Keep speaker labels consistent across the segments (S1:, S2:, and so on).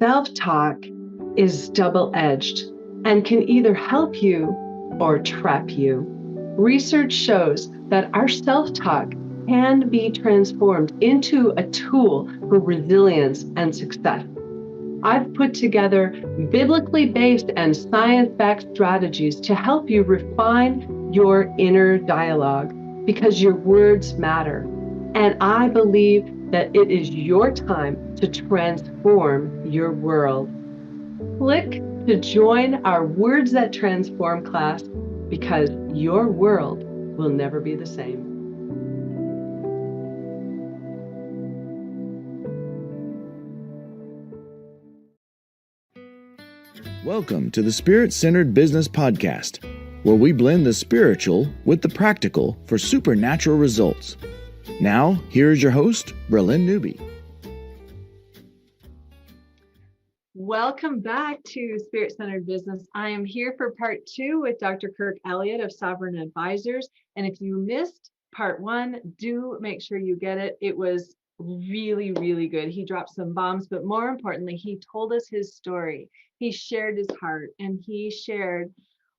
S1: Self-talk is double-edged and can either help you or trap you. Research shows that our self-talk can be transformed into a tool for resilience and success. I've put together biblically based and science-backed strategies to help you refine your inner dialogue because your words matter. And I believe that it is your time to transform your world. Click to join our Words That Transform class because your world will never be the same.
S2: Welcome to the Spirit-Centered Business Podcast, where we blend the spiritual with the practical for supernatural results. Now, here is your host, Bralynn and Newby.
S1: Welcome back to Spirit-Centered Business. I am here for part 2 with Dr. Kirk Elliott of Sovereign Advisors. And if you missed part 1, do make sure you get it. It was really, really good. He dropped some bombs, but more importantly, he told us his story. He shared his heart, and he shared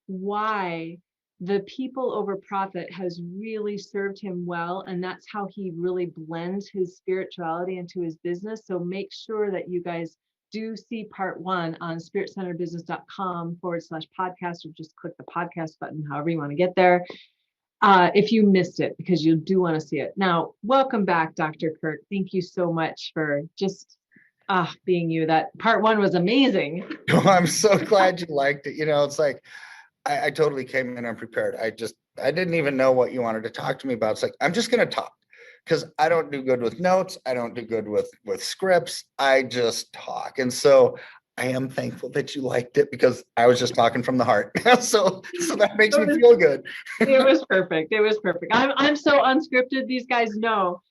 S1: why the people over profit has really served him well. And that's how he really blends his spirituality into his business. So make sure that you guys do see part 1 on spiritcenteredbusiness.com/podcast, or just click the podcast button, however you want to get there. If you missed it, because you do want to see it. Now, welcome back, Dr. Kirk. Thank you so much for just being you. That part 1 was amazing.
S3: Oh, I'm so glad you liked it. You know, it's like, I totally came in unprepared. I didn't even know what you wanted to talk to me about. It's like, I'm just going to talk because I don't do good with notes. I don't do good with scripts. I just talk. And so I am thankful that you liked it because I was just talking from the heart. so that makes me feel good.
S1: It was perfect. It was perfect. I'm so unscripted. These guys know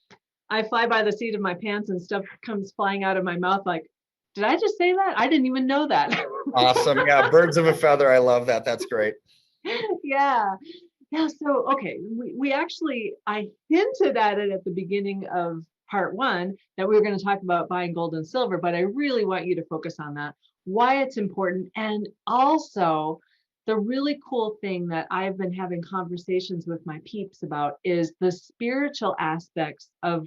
S1: I fly by the seat of my pants and stuff comes flying out of my mouth like, did I just say that? I didn't even know that.
S3: Awesome. Yeah. Birds of a feather. I love that. That's great.
S1: Yeah. So, okay. We actually, I hinted at it at the beginning of part 1 that we were going to talk about buying gold and silver, but I really want you to focus on that, why it's important. And also the really cool thing that I've been having conversations with my peeps about is the spiritual aspects of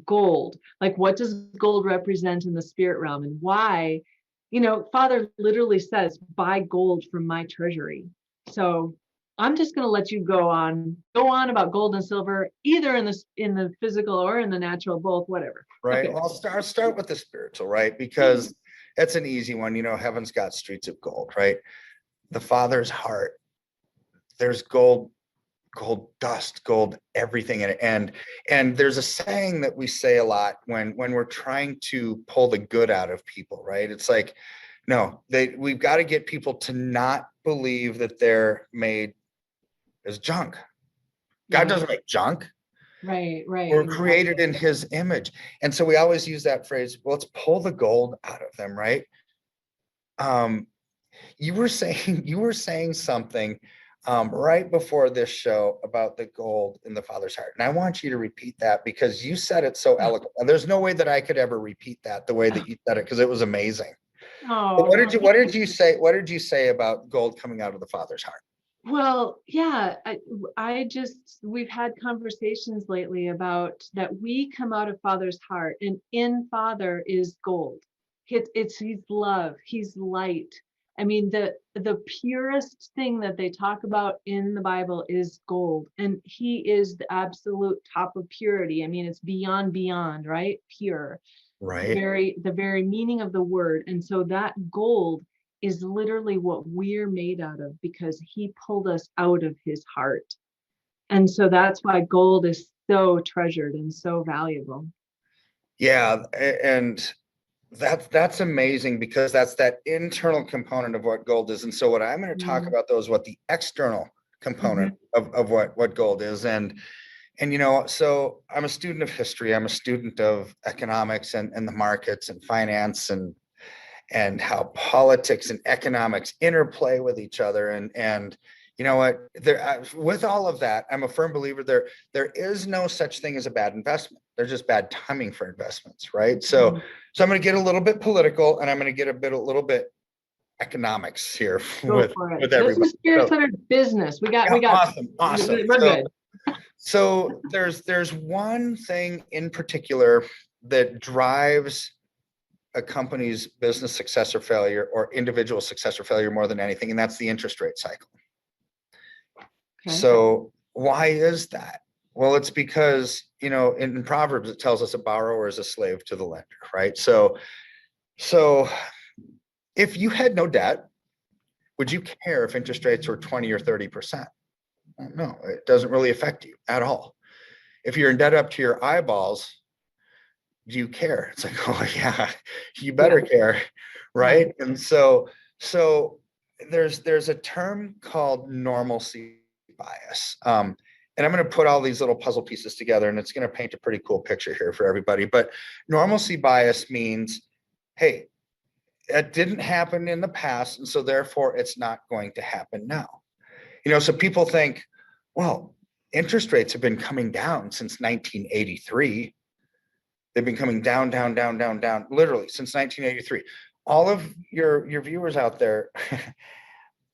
S1: gold. Like, what does gold represent in the spirit realm, and why, Father literally says, buy gold from my treasury. So I'm just going to let you go on about gold and silver, either in the physical or in the natural, both, whatever.
S3: Right.
S1: Okay.
S3: Well, I'll start with the spiritual, right? Because it's an easy one. Heaven's got streets of gold, right? The Father's heart. There's gold dust, gold, everything in it. And there's a saying that we say a lot when we're trying to pull the good out of people, right? It's like, no, we've got to get people to not believe that they're made as junk. God doesn't make junk.
S1: Right.
S3: We're created in his image. And so we always use that phrase, well, let's pull the gold out of them, right? You were saying something right before this show about the gold in the Father's heart. And I want you to repeat that because you said it so eloquent. And there's no way that I could ever repeat that the way that you said it, because it was amazing.
S1: Oh,
S3: what did you say? What did you say about gold coming out of the Father's heart?
S1: Well, yeah, we've had conversations lately about that we come out of Father's heart, and in Father is gold. He's love, he's light. I mean, the purest thing that they talk about in the Bible is gold, and he is the absolute top of purity. I mean, it's beyond, right? Pure.
S3: Right.
S1: The very meaning of the word. And so that gold is literally what we're made out of, because he pulled us out of his heart. And so that's why gold is so treasured and so valuable.
S3: Yeah. And that's amazing, because that's that internal component of what gold is. And so what I'm going to talk about, though, is what the external component of what gold is. And so I'm a student of history. I'm a student of economics and the markets and finance and how politics and economics interplay with each other. And you know what, with all of that, I'm a firm believer there is no such thing as a bad investment. They're just bad timing for investments, right? So I'm going to get a little bit political, and I'm going to get a little bit economics here with everybody.
S1: This is spirit-centered business. We got
S3: awesome.
S1: We're good.
S3: So there's one thing in particular that drives a company's business success or failure, or individual success or failure, more than anything, and that's the interest rate cycle. Okay. So why is that? Well, it's because, in Proverbs, it tells us a borrower is a slave to the lender, right? So if you had no debt, would you care if interest rates were 20 or 30%? No, it doesn't really affect you at all. If you're in debt up to your eyeballs, do you care? It's like, oh yeah, you better care, right? And so there's a term called normalcy bias. And I'm going to put all these little puzzle pieces together, and it's going to paint a pretty cool picture here for everybody. But normalcy bias means, hey, it didn't happen in the past, and so therefore it's not going to happen now. So people think, well, interest rates have been coming down since 1983. They've been coming down, literally since 1983. All of your viewers out there,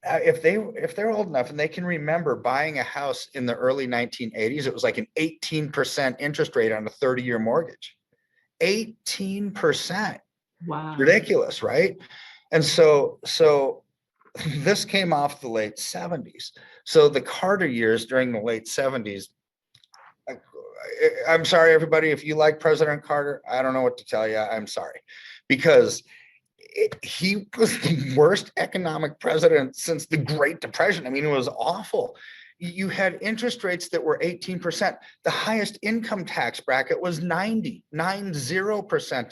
S3: if they're old enough and they can remember buying a house in the early 1980s, it was like an 18% interest rate on a 30-year mortgage. 18%.
S1: Wow.
S3: Ridiculous, right? And so this came off the late 70s. So the Carter years during the late 70s, I'm sorry, everybody, if you like President Carter, I don't know what to tell you. I'm sorry, because he was the worst economic president since the Great Depression. I mean, it was awful. You had interest rates that were 18%. The highest income tax bracket was 90%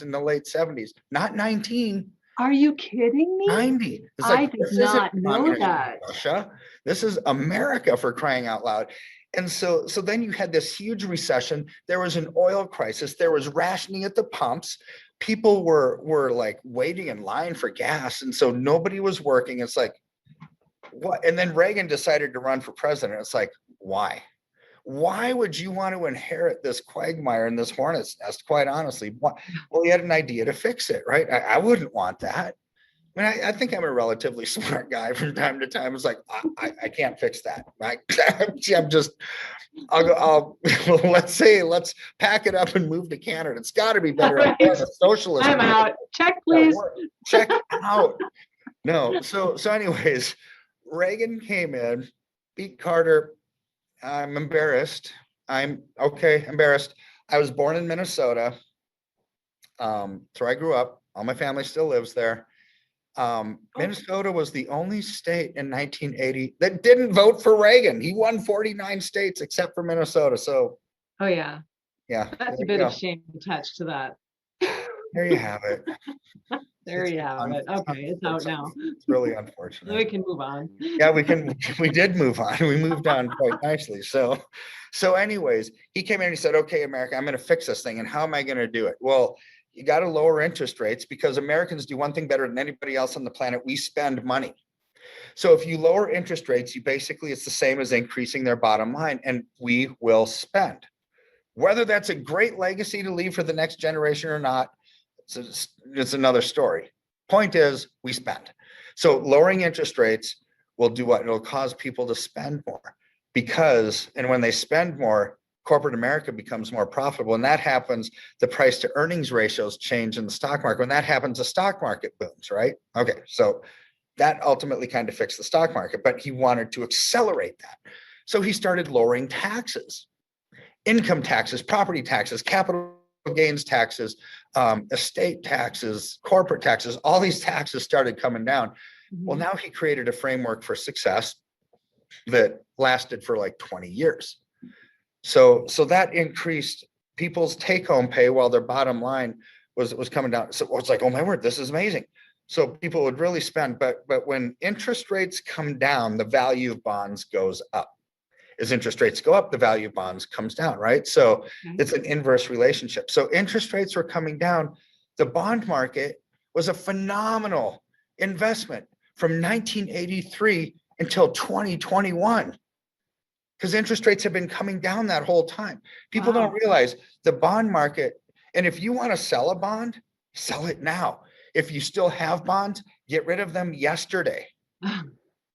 S3: in the late 70s, not 19.
S1: Are you kidding me?
S3: 90. It's
S1: I did not know that.
S3: Russia. This is America, for crying out loud. And so then you had this huge recession. There was an oil crisis. There was rationing at the pumps. People were like waiting in line for gas. And so nobody was working. It's like, what? And then Reagan decided to run for president. It's like, why? Why would you want to inherit this quagmire and this hornet's nest, quite honestly? Well, he had an idea to fix it, right? I wouldn't want that. I mean, I think I'm a relatively smart guy from time to time. It's like, I can't fix that. Let's pack it up and move to Canada. It's got to be better. Right. Socialism.
S1: I'm out. Check, please.
S3: Check out. No. So anyways, Reagan came in, beat Carter. I'm embarrassed. Embarrassed. I was born in Minnesota. So I grew up. All my family still lives there. Minnesota was the only state in 1980 that didn't vote for Reagan. He won 49 states except for Minnesota. So,
S1: yeah, that's a bit of shame attached to that.
S3: There you have it.
S1: There you have it. Okay, it's out now.
S3: It's really unfortunate.
S1: We can move on.
S3: Yeah, we can. We did move on. We moved on quite nicely. So anyways, he came in and he said, "Okay, America, I'm going to fix this thing. And how am I going to do it?" Well, you got to lower interest rates, because Americans do one thing better than anybody else on the planet. We spend money. So if you lower interest rates, it's the same as increasing their bottom line, and we will spend. Whether that's a great legacy to leave for the next generation or not, it's another story. Point is, we spend. So lowering interest rates will do what? It'll cause people to spend more, and when they spend more, corporate America becomes more profitable. And that happens, the price to earnings ratios change in the stock market. When that happens, the stock market booms, right? Okay, so that ultimately kind of fixed the stock market, but he wanted to accelerate that. So he started lowering taxes, income taxes, property taxes, capital gains taxes, estate taxes, corporate taxes. All these taxes started coming down. Mm-hmm. Well, now he created a framework for success that lasted for like 20 years. So that increased people's take-home pay while their bottom line was coming down. So it's like, oh my word, this is amazing. So people would really spend, but when interest rates come down, the value of bonds goes up. As interest rates go up, the value of bonds comes down, right? So it's an inverse relationship. So interest rates were coming down. The bond market was a phenomenal investment from 1983 until 2021. because interest rates have been coming down that whole time. People
S1: Wow.
S3: don't realize the bond market. And if you want to sell a bond, sell it now. If you still have bonds, get rid of them yesterday.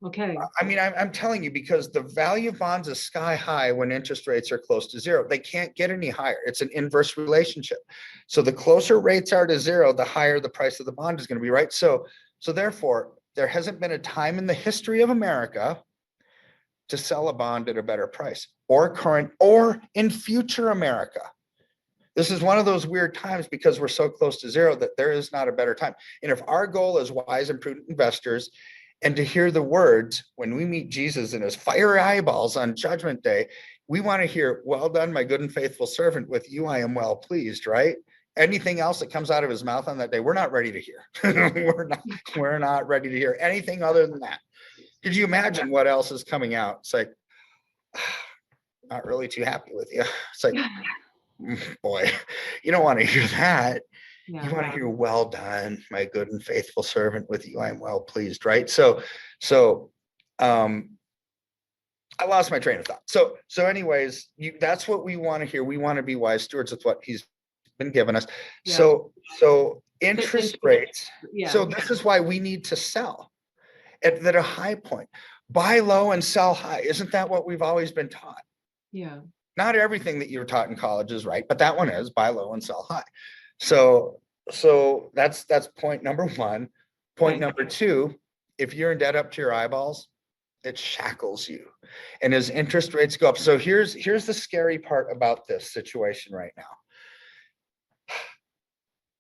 S1: Okay.
S3: I mean, I'm telling you, because the value of bonds is sky high when interest rates are close to zero. They can't get any higher. It's an inverse relationship. So the closer rates are to zero, the higher the price of the bond is going to be, right? So therefore, there hasn't been a time in the history of America to sell a bond at a better price, or current or in future America. This is one of those weird times because we're so close to zero that there is not a better time. And if our goal as wise and prudent investors, and to hear the words when we meet Jesus in his fiery eyeballs on Judgment Day, we want to hear, well done, my good and faithful servant, with you I am well pleased, right? Anything else that comes out of his mouth on that day, we're not ready to hear. we're not ready to hear anything other than that. Could you imagine what else is coming out? It's like, not really too happy with you. It's like, boy, you don't want to hear that.
S1: Yeah.
S3: You want to hear, well done, my good and faithful servant, with you I am well pleased, right? So I lost my train of thought. So anyways, that's what we want to hear. We want to be wise stewards with what he's been given us.
S1: Yeah.
S3: So interest rates.
S1: Yeah.
S3: So this is why we need to sell at a high point. Buy low and sell high. Isn't that what we've always been taught?
S1: Yeah.
S3: Not everything that you're taught in college is right, but that one is: buy low and sell high. So that's point number one. Point number two, if you're in debt up to your eyeballs, it shackles you. And as interest rates go up, so here's the scary part about this situation right now.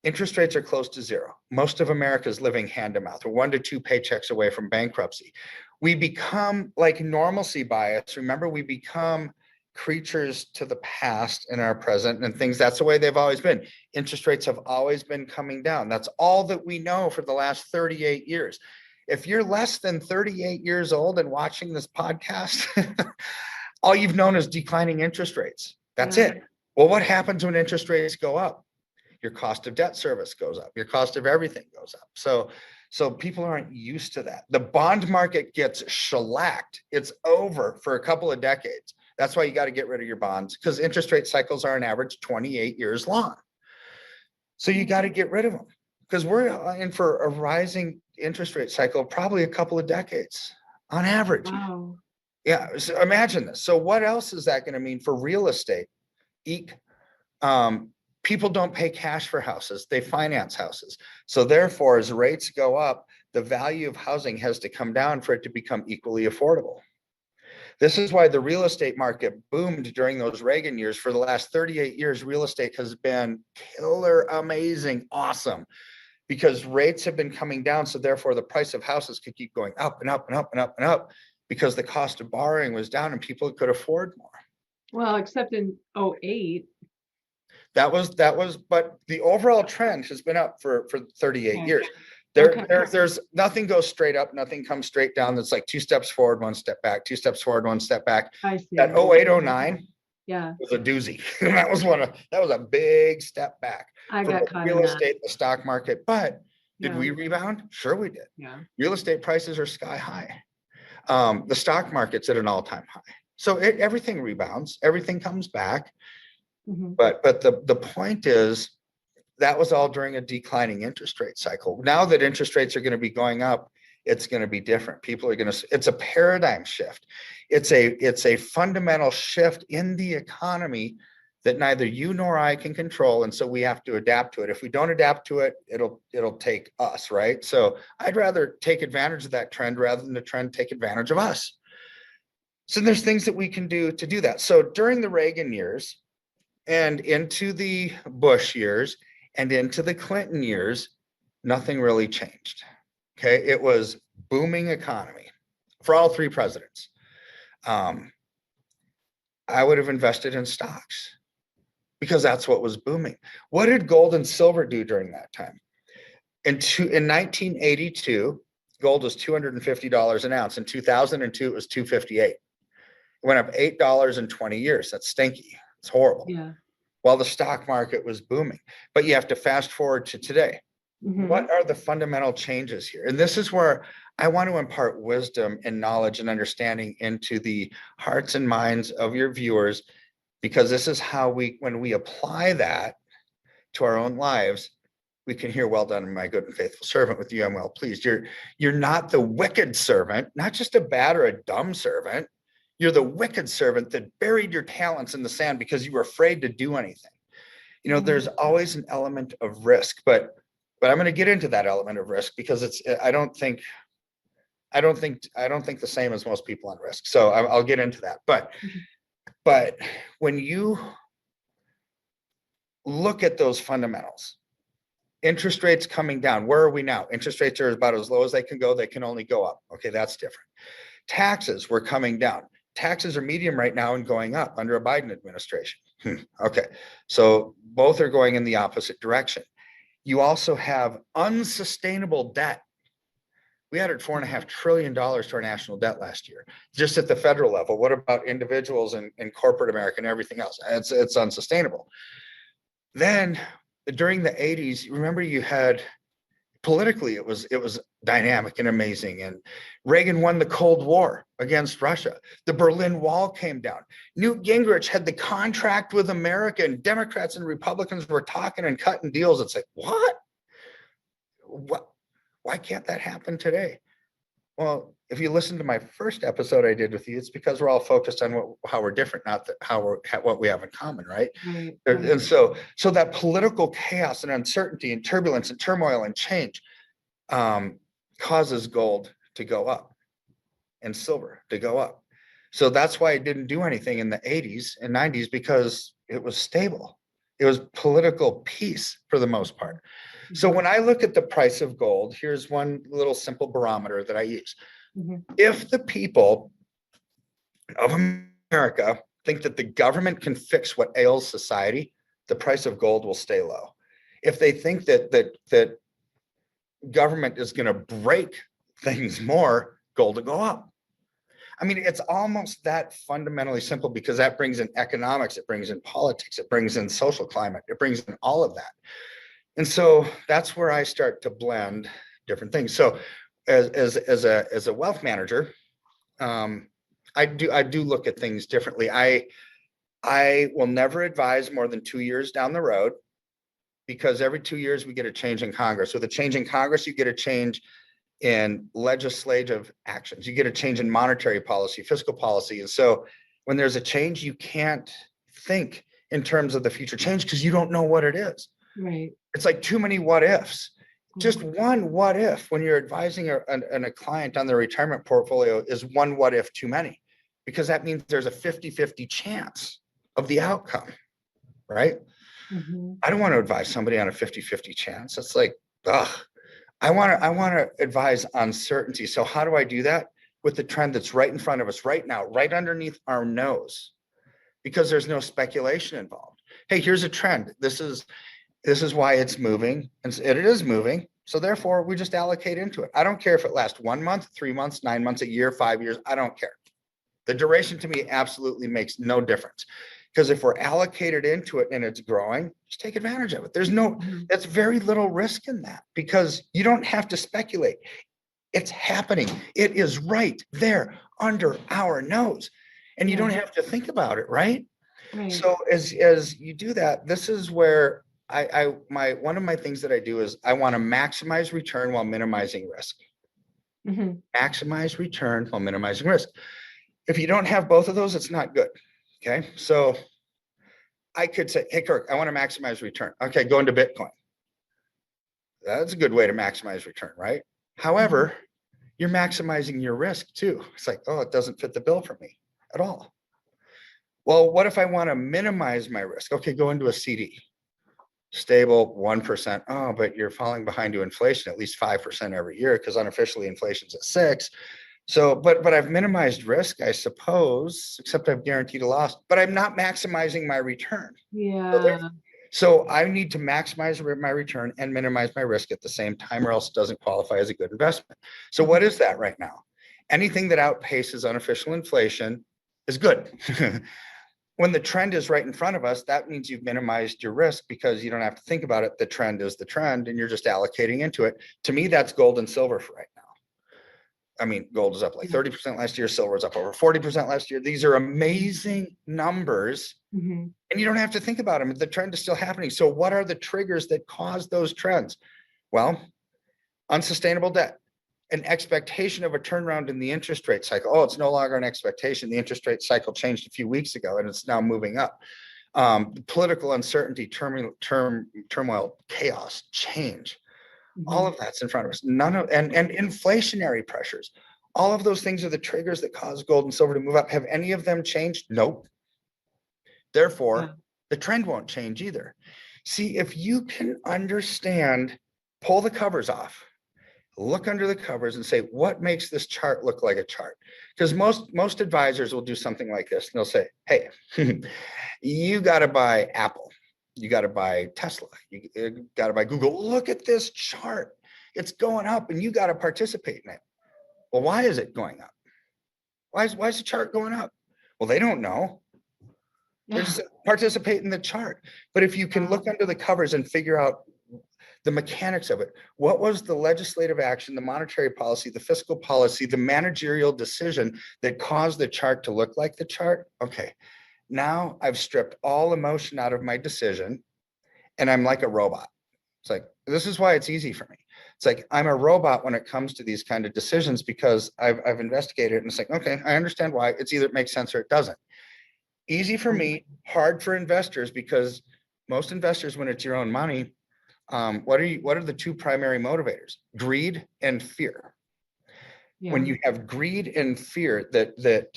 S3: Interest rates are close to zero. Most of America is living hand to mouth. We're 1 to 2 paychecks away from bankruptcy. We become like normalcy bias. Remember, we become creatures to the past in our present and things. That's the way they've always been. Interest rates have always been coming down. That's all that we know for the last 38 years. If you're less than 38 years old and watching this podcast, all you've known is declining interest rates. That's it. Well, what happens when interest rates go up? Your cost of debt service goes up. Your cost of everything goes up. So people aren't used to that. The bond market gets shellacked. It's over for a couple of decades. That's why you got to get rid of your bonds, because interest rate cycles are on average 28 years long. So you got to get rid of them, because we're in for a rising interest rate cycle, probably a couple of decades on average.
S1: Wow.
S3: Yeah. So imagine this. So what else is that going to mean for real estate? People don't pay cash for houses. They finance houses. So therefore, as rates go up, the value of housing has to come down for it to become equally affordable. This is why the real estate market boomed during those Reagan years. For the last 38 years, real estate has been killer, amazing, awesome, because rates have been coming down. So therefore, the price of houses could keep going up and up and up and up and up, because the cost of borrowing was down and people could afford more.
S1: Well, except in 2008.
S3: That was, but the overall trend has been up for 38 years. There's nothing goes straight up, nothing comes straight down. That's like 2 steps forward, 1 step back, 2 steps forward, 1 step back.
S1: I see.
S3: That 08, 09
S1: Yeah.
S3: was a doozy. that was a big step back
S1: I
S3: for
S1: got
S3: both
S1: caught
S3: real
S1: in
S3: estate, the stock market. But did
S1: Yeah.
S3: we rebound? Sure we did.
S1: Yeah.
S3: Real estate prices are sky high. The stock market's at an all-time high. So everything rebounds, everything comes back.
S1: Mhm.
S3: But the point is, that was all during a declining interest rate cycle. Now that interest rates are going to be going up, it's going to be different. People are going to, it's a paradigm shift. It's a fundamental shift in the economy that neither you nor I can control. And so we have to adapt to it. If we don't adapt to it, it'll take us, right? So I'd rather take advantage of that trend rather than the trend take advantage of us. So there's things that we can do to do that. So during the Reagan years and into the Bush years and into the Clinton years, nothing really changed. Okay. It was booming economy for all 3 presidents. I would have invested in stocks because that's what was booming. What did gold and silver do during that time? In 1982, gold was $250 an ounce. In 2002, it was $258. It went up $8 in 20 years. That's stinky. It's horrible.
S1: Yeah.
S3: While the stock market was booming. But you have to fast forward to today.
S1: Mhm.
S3: What are the fundamental changes here? And this is where I want to impart wisdom and knowledge and understanding into the hearts and minds of your viewers, because this is how when we apply that to our own lives, we can hear, well done, my good and faithful servant, with you I'm well pleased. You're not the wicked servant, not just a bad or a dumb servant. You're the wicked servant that buried your talents in the sand because you were afraid to do anything. There's always an element of risk, but I'm going to get into that element of risk because I don't think the same as most people on risk. So I'll get into that. But when you look at those fundamentals, interest rates coming down, where are we now? Interest rates are about as low as they can go. They can only go up. Okay, that's different. Taxes were coming down. Taxes are medium right now and going up under a Biden administration. Okay, so both are going in the opposite direction. You also have unsustainable debt. We added $4.5 trillion to our national debt last year, just at the federal level. What about individuals and corporate America and everything else? It's unsustainable. Then during the 80s, remember, you had politically, it was dynamic and amazing. And Reagan won the Cold War against Russia. The Berlin Wall came down. Newt Gingrich had the contract with America, and Democrats and Republicans were talking and cutting deals. It's like, what? Why can't that happen today? Well, if you listen to my first episode I did with you, it's because we're all focused on how we're different, not what we have in common, right?
S1: Right.
S3: And so that political chaos and uncertainty and turbulence and turmoil and change causes gold to go up and silver to go up. So that's why it didn't do anything in the 80s and 90s, because it was stable. It was political peace for the most part. So when I look at the price of gold, here's one little simple barometer that I use. If the people of America think that the government can fix what ails society, the price of gold will stay low. If they think that government is going to break things more, gold will go up. I mean, it's almost that fundamentally simple, because that brings in economics, it brings in politics, it brings in social climate, it brings in all of that. And so that's where I start to blend different things. So as a wealth manager, I do look at things differently. I will never advise more than 2 years down the road, because every 2 years we get a change in Congress. With a change in Congress, you get a change in legislative actions. You get a change in monetary policy, fiscal policy. And so when there's a change, you can't think in terms of the future change, because you don't know what it is.
S1: Right.
S3: It's like too many what ifs. Just one what if when you're advising a client on their retirement portfolio is one what if too many, because that means there's a 50-50 chance of the outcome, right? I don't want to advise somebody on a 50-50 chance. It's like, I want to advise on certainty. So how do I do that? With the trend that's right in front of us right now, right underneath our nose, because there's no speculation involved. Hey, here's a trend. This is why it's moving, and it is moving. So therefore, we just allocate into it. I don't care if it lasts 1 month, 3 months, 9 months, a year, 5 years. I don't care. The duration to me absolutely makes no difference, because if we're allocated into it and it's growing, just take advantage of it. That's very little risk in that, because you don't have to speculate. It's happening. It is right there under our nose, and you don't have to think about it, right? So as you do that, this is where one of my things that I do is I want to maximize return while minimizing risk. Maximize return while minimizing risk. If you don't have both of those, it's not good. Okay. So I could say, hey, Kirk, I want to maximize return. Okay. Go into Bitcoin. That's a good way to maximize return, right? However, you're maximizing your risk too. It's like, oh, it doesn't fit the bill for me at all. Well, what if I want to minimize my risk? Okay. Go into a CD. Stable 1%. Oh, but you're falling behind to inflation at least 5% every year, because unofficially inflation's at 6%. So, but I've minimized risk, I suppose, except I've guaranteed a loss, but I'm not maximizing my return.
S1: Yeah.
S3: So I need to maximize my return and minimize my risk at the same time, or else it doesn't qualify as a good investment. So what is that right now? Anything that outpaces unofficial inflation is good. When the trend is right in front of us, that means you've minimized your risk, because you don't have to think about it. The trend is the trend, and you're just allocating into it. To me, that's gold and silver for right now. I mean, gold is up like 30% last year. Silver is up over 40% last year. These are amazing numbers.
S1: Mm-hmm.
S3: And you don't have to think about them. The trend is still happening. So what are the triggers that cause those trends? Well, unsustainable debt, an expectation of a turnaround in the interest rate cycle. Oh, it's no longer an expectation. The interest rate cycle changed a few weeks ago and it's now moving up. Political uncertainty, turmoil, chaos, change.
S1: Mm-hmm.
S3: All of that's in front of us. And inflationary pressures. All of those things are the triggers that cause gold and silver to move up. Have any of them changed? Nope. Therefore, the trend won't change either. See, if you can understand, pull the covers off, look under the covers and say, what makes this chart look like a chart? Because most advisors will do something like this. And they'll say, hey, you got to buy Apple. You got to buy Tesla. You got to buy Google. Look at this chart. It's going up and you got to participate in it. Well, why is it going up? Why is the chart going up? Well, they don't know. They just participate in the chart. But if you can look under the covers and figure out the mechanics of it, what was the legislative action, the monetary policy, the fiscal policy, the managerial decision that caused the chart to look like the chart? Okay, now I've stripped all emotion out of my decision and I'm like a robot. It's like, this is why it's easy for me. It's like, I'm a robot when it comes to these kind of decisions because I've investigated it and it's like, okay, I understand why. It's either it makes sense or it doesn't. Easy for me, hard for investors, because most investors, when it's your own money, what are the two primary motivators? Greed and fear. When you have greed and fear that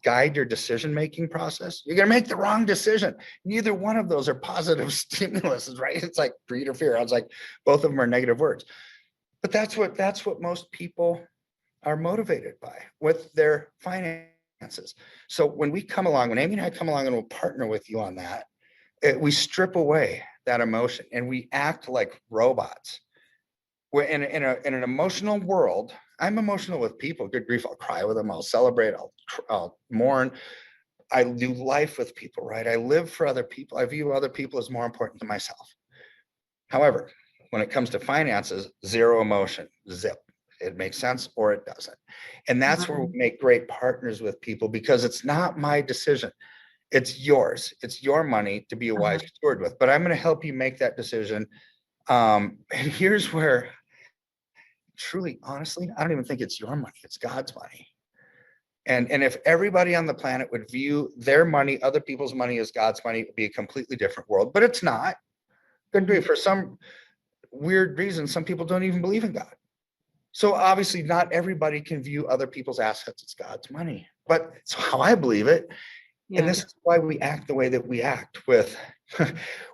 S3: guide your decision-making process, you're going to make the wrong decision. Neither one of those are positive stimuluses, right? It's like greed or fear. I was like, both of them are negative words. But that's what most people are motivated by with their finances. So when we come along, when Amy and I come along and we'll partner with you on that, we strip away that emotion and we act like robots. We're in an emotional world. I'm emotional with people. Good grief, I'll cry with them. I'll celebrate. I'll mourn. I do life with people, right? I live for other people. I view other people as more important than myself. However, when it comes to finances, zero emotion, zip. It makes sense or it doesn't. And that's where we make great partners with people, because it's not my decision. It's yours. It's your money to be a wise steward with, but I'm going to help you make that decision. And here's where, truly, honestly, I don't even think it's your money. It's God's money. And if everybody on the planet would view their money, other people's money, as God's money, it would be a completely different world. But it's not. Good grief. For some weird reason, some people don't even believe in God. So obviously not everybody can view other people's assets as God's money, but it's how I believe it. And this is why we act the way that we act with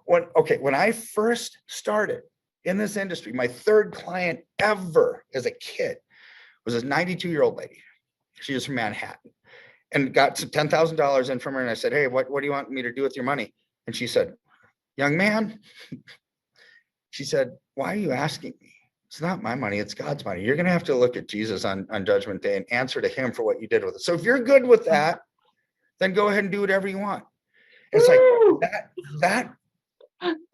S3: when I first started in this industry, my third client ever as a kid was this 92-year-old lady. She was from Manhattan and got some $10,000 in from her. And I said, hey, what do you want me to do with your money? And she said, young man, she said, why are you asking me? It's not my money, it's God's money. You're going to have to look at Jesus on Judgment Day and answer to him for what you did with it. So if you're good with that, then go ahead and do whatever you want. And it's like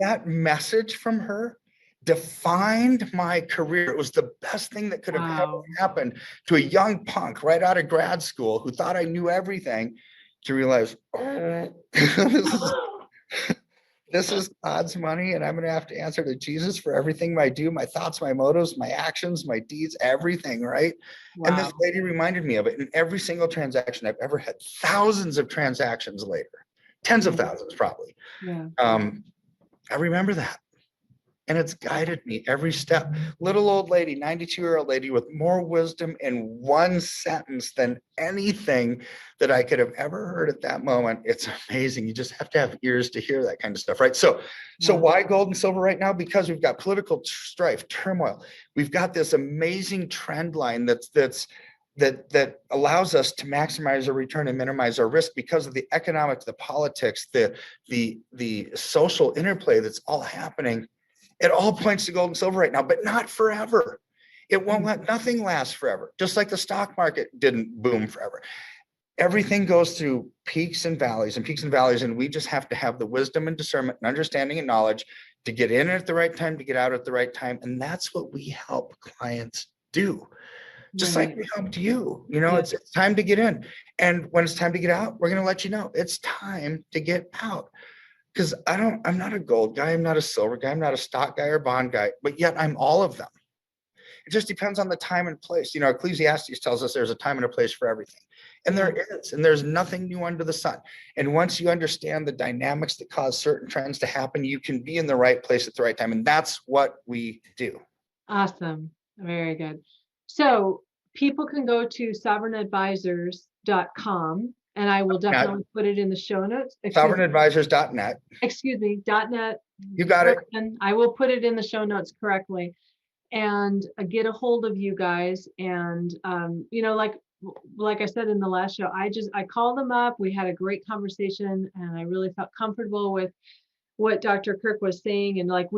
S3: that message from her defined my career. It was the best thing that could have ever happened to a young punk right out of grad school who thought I knew everything, to realize, this is God's money, and I'm going to have to answer to Jesus for everything I do, my thoughts, my motives, my actions, my deeds, everything, right? And this lady reminded me of it in every single transaction I've ever had, thousands of transactions later, tens of thousands probably. I remember that. And it's guided me every step. Little old lady, 92-year-old lady with more wisdom in one sentence than anything that I could have ever heard at that moment. It's amazing. You just have to have ears to hear that kind of stuff, right? So why gold and silver right now? Because we've got political strife, turmoil. We've got this amazing trend line that allows us to maximize our return and minimize our risk because of the economics, the politics, the social interplay that's all happening. It all points to gold and silver right now, but not forever. It won't nothing last forever. Just like the stock market didn't boom forever. Everything goes through peaks and valleys, and we just have to have the wisdom and discernment and understanding and knowledge to get in at the right time, to get out at the right time. And that's what we help clients do. Just
S1: Right.
S3: like we helped you, it's time to get in. And when it's time to get out, we're going to let you know it's time to get out. Because I'm not a gold guy. I'm not a silver guy. I'm not a stock guy or bond guy, but yet I'm all of them. It just depends on the time and place. Ecclesiastes tells us there's a time and a place for everything. And there is, and there's nothing new under the sun. And once you understand the dynamics that cause certain trends to happen, you can be in the right place at the right time. And that's what we do.
S1: Awesome. Very good. So people can go to sovereignadvisors.com, and I will definitely put it in the show notes.
S3: Sovereignadvisors.net.
S1: Excuse me, .net.
S3: You got it.
S1: And I will put it in the show notes correctly, and get a hold of you guys. And like I said in the last show, I called them up. We had a great conversation, and I really felt comfortable with what Dr. Kirk was saying. And like,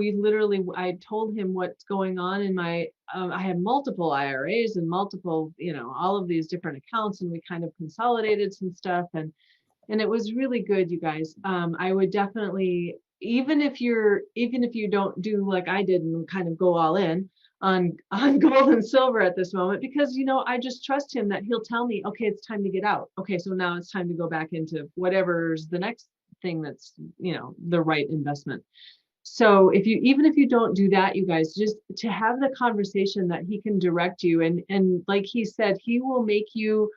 S1: I told him what's going on in my, I had multiple IRAs and multiple, all of these different accounts, and we kind of consolidated some stuff, and it was really good, you guys. I would definitely, even if you don't do like I did and kind of go all in on gold and silver at this moment, because I just trust him that he'll tell me, okay, it's time to get out. Okay, so now it's time to go back into whatever's the next thing that's the right investment. So even if you don't do that, you guys, just to have the conversation that he can direct you, and like he said, he will make you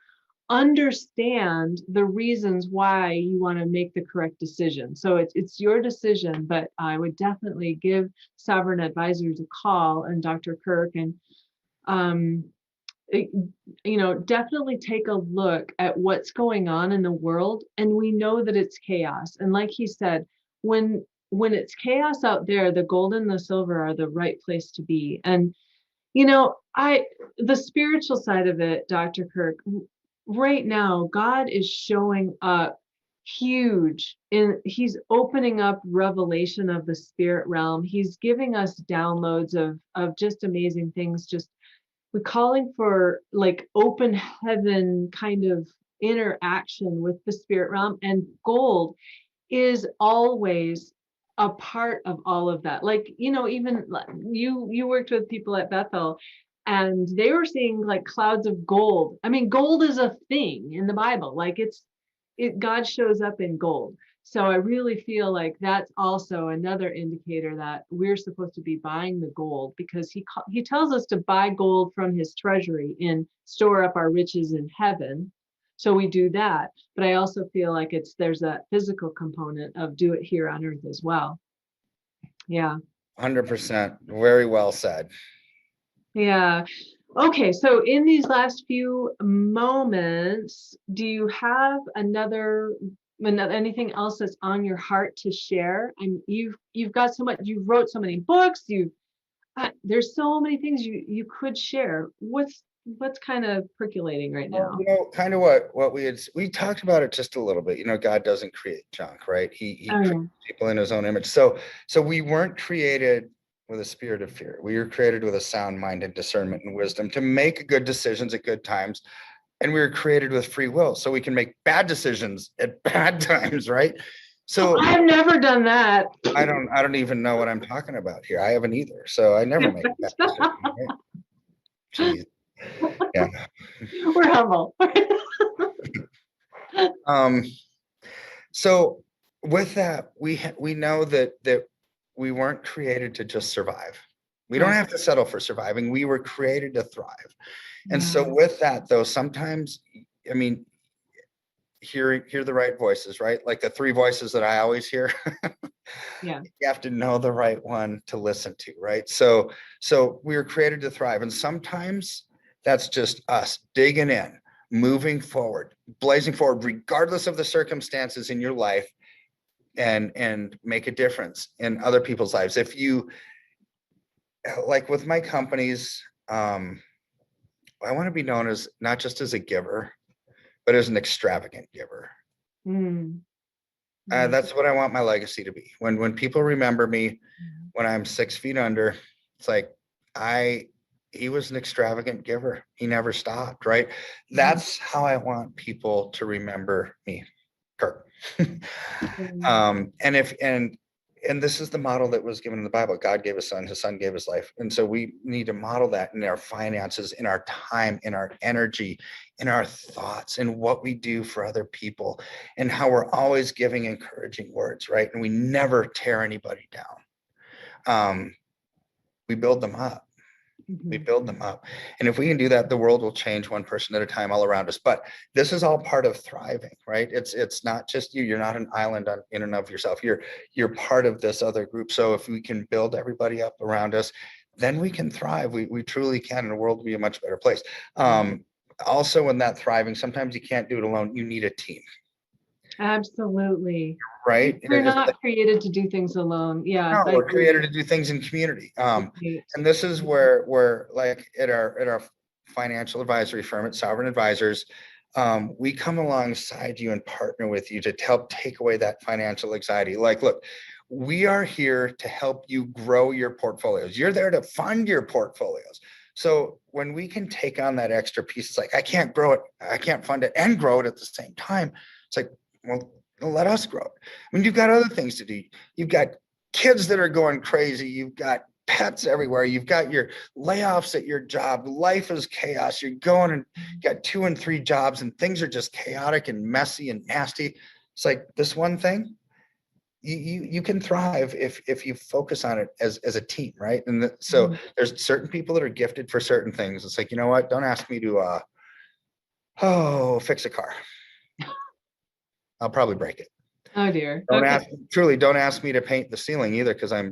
S1: understand the reasons why you want to make the correct decision. So it's your decision, but I would definitely give Sovereign Advisors a call, and Dr. Kirk, and definitely take a look at what's going on in the world. And we know that it's chaos. And like he said, when it's chaos out there, the gold and the silver are the right place to be. And, the spiritual side of it, Dr. Kirk, right now, God is showing up huge, and he's opening up revelation of the spirit realm. He's giving us downloads of just amazing things. We're calling for like open heaven kind of interaction with the spirit realm, and gold is always a part of all of that. Like, even you worked with people at Bethel, and they were seeing like clouds of gold. I mean, gold is a thing in the Bible. Like God shows up in gold. So I really feel like that's also another indicator that we're supposed to be buying the gold, because he tells us to buy gold from his treasury and store up our riches in heaven. So we do that. But I also feel like there's a physical component of do it here on earth as well. Yeah.
S3: 100%. Very well said.
S1: Yeah. Okay. So in these last few moments, do you have anything else that's on your heart to share? And you've got so much, you wrote so many books, there's so many things you could share. What's kind of percolating right now?
S3: Kind of what we talked about it just a little bit. God doesn't create junk, right? He creates people in his own image. So we weren't created with a spirit of fear. We were created with a sound mind and discernment and wisdom to make good decisions at good times. And we were created with free will, so we can make bad decisions at bad times, right? So
S1: I've never done that.
S3: I don't even know what I'm talking about here. I haven't either. So I never make bad decisions, right? Jeez. Yeah.
S1: We're humble.
S3: So with that, we know that we weren't created to just survive. We don't have to settle for surviving. We were created to thrive. And so with that, though, sometimes, I mean, hear the right voices, right? Like the three voices that I always hear.
S1: Yeah.
S3: You have to know the right one to listen to, right? So we were created to thrive. And sometimes that's just us digging in, moving forward, blazing forward, regardless of the circumstances in your life, and make a difference in other people's lives. If you, like with my companies, I want to be known as not just as a giver, but as an extravagant giver. That's what I want my legacy to be. When people remember me, when I'm 6 feet under, it's like he was an extravagant giver. He never stopped, right? That's how I want people to remember me, Kirk. And And this is the model that was given in the Bible. God gave his son gave his life. And so we need to model that in our finances, in our time, in our energy, in our thoughts, and what we do for other people, and how we're always giving encouraging words, right? And we never tear anybody down. We build them up. We build them up. And if we can do that, the world will change one person at a time all around us. But this is all part of thriving, right? It's not just you. You're not an island in and of yourself. You're part of this other group. So if we can build everybody up around us, then we can thrive. We truly can, and the world will be a much better place. Also in that thriving, sometimes you can't do it alone. You need a team.
S1: Absolutely.
S3: Right?
S1: We're not created to do things alone. Yeah.
S3: No, we're created to do things in community. And this is where like at our financial advisory firm at Sovereign Advisors, we come alongside you and partner with you to help take away that financial anxiety. Like, look, we are here to help you grow your portfolios. You're there to fund your portfolios. So when we can take on that extra piece, it's like, I can't grow it, I can't fund it and grow it at the same time. It's like, well, let us grow it. I mean, you've got other things to do. You've got kids that are going crazy. You've got pets everywhere. You've got your layoffs at your job. Life is chaos. You're going and got 2 and 3 jobs and things are just chaotic and messy and nasty. It's like this one thing, you can thrive if you focus on it as a team, right? And so there's certain people that are gifted for certain things. It's like, you know what? Don't ask me to fix a car. I'll probably break it.
S1: Oh dear.
S3: Don't ask me to paint the ceiling either, because I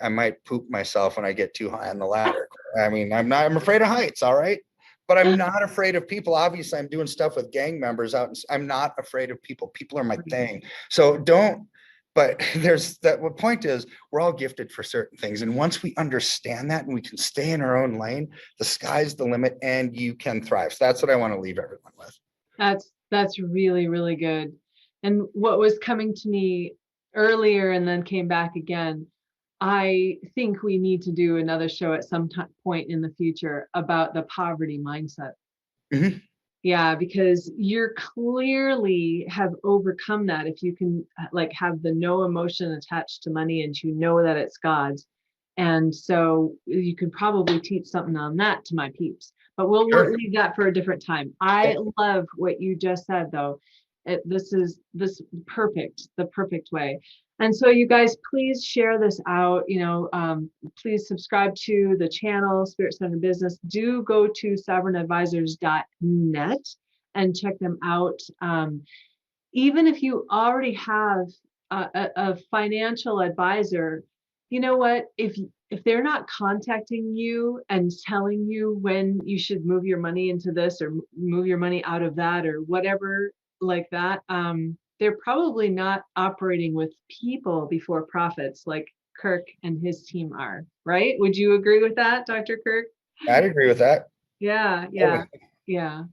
S3: might poop myself when I get too high on the ladder. I mean, I'm afraid of heights, all right? But I'm not afraid of people. Obviously, I'm doing stuff with gang members out, and I'm not afraid of people. People are my thing. So but what point is, we're all gifted for certain things. And once we understand that and we can stay in our own lane, the sky's the limit and you can thrive. So that's what I want to leave everyone with.
S1: That's really, really good. And what was coming to me earlier and then came back again, I think we need to do another show at some point in the future about the poverty mindset.
S3: Mm-hmm.
S1: Yeah, because you're clearly have overcome that. If you can like have the no emotion attached to money and you know that it's God's. And so you could probably teach something on that to my peeps. But we'll leave that for a different time. I love what you just said, though. This is the perfect way. And so you guys, please share this out. Please subscribe to the channel, Spirit Centered Business. Do go to sovereignadvisors.net and check them out. Even if you already have a financial advisor, you know what? If they're not contacting you and telling you when you should move your money into this or move your money out of that or whatever like that, they're probably not operating with people before profits like Kirk and his team are, right? Would you agree with that, Dr. Kirk?
S3: I'd agree with that.
S1: Yeah.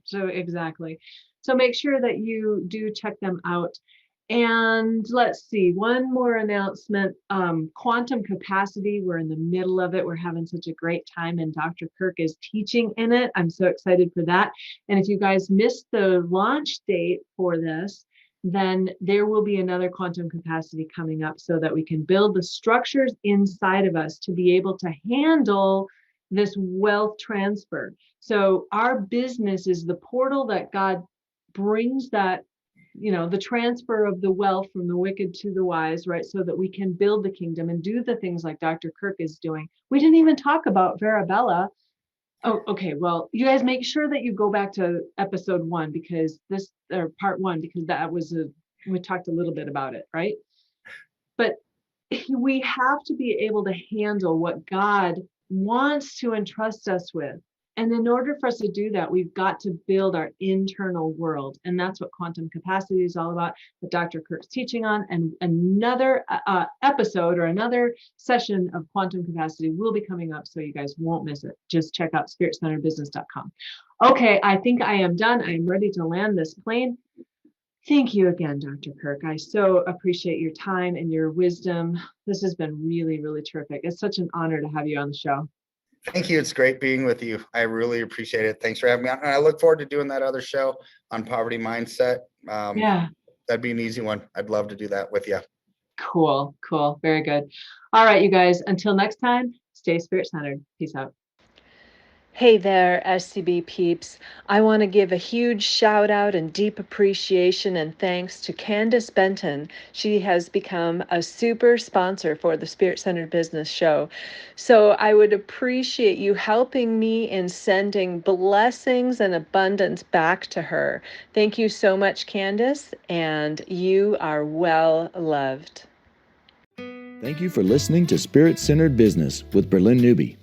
S1: So exactly. So make sure that you do check them out. And let's see, one more announcement, quantum capacity. We're in the middle of it. We're having such a great time and Dr. Kirk is teaching in it. I'm so excited for that. And if you guys missed the launch date for this, then there will be another quantum capacity coming up so that we can build the structures inside of us to be able to handle this wealth transfer. So our business is the portal that God brings that, the transfer of the wealth from the wicked to the wise, right? So that we can build the kingdom and do the things like Dr. Kirk is doing. We didn't even talk about Verabella. Oh, okay. Well, you guys make sure that you go back to episode 1 part 1, because that was we talked a little bit about it, right? But we have to be able to handle what God wants to entrust us with. And in order for us to do that, we've got to build our internal world. And that's what quantum capacity is all about, that Dr. Kirk's teaching on. And another episode or another session of quantum capacity will be coming up, so you guys won't miss it. Just check out spiritcenteredbusiness.com. Okay, I think I am done. I am ready to land this plane. Thank you again, Dr. Kirk. I so appreciate your time and your wisdom. This has been really, really terrific. It's such an honor to have you on the show.
S3: Thank you. It's great being with you. I really appreciate it. Thanks for having me on. And I look forward to doing that other show on poverty mindset. That'd be an easy one. I'd love to do that with you.
S1: Cool. Very good. All right, you guys, until next time, stay spirit-centered. Peace out.
S4: Hey there, SCB peeps. I want to give a huge shout out and deep appreciation and thanks to Candace Benton. She has become a super sponsor for the Spirit Centered Business Show. So I would appreciate you helping me in sending blessings and abundance back to her. Thank you so much, Candace, and you are well loved.
S2: Thank you for listening to Spirit Centered Business with Bralynn Newby.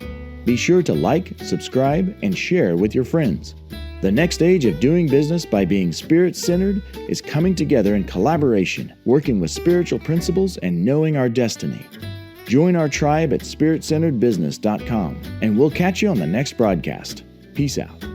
S2: Be sure to like, subscribe, and share with your friends. The next stage of doing business by being spirit-centered is coming together in collaboration, working with spiritual principles and knowing our destiny. Join our tribe at spiritcenteredbusiness.com, and we'll catch you on the next broadcast. Peace out.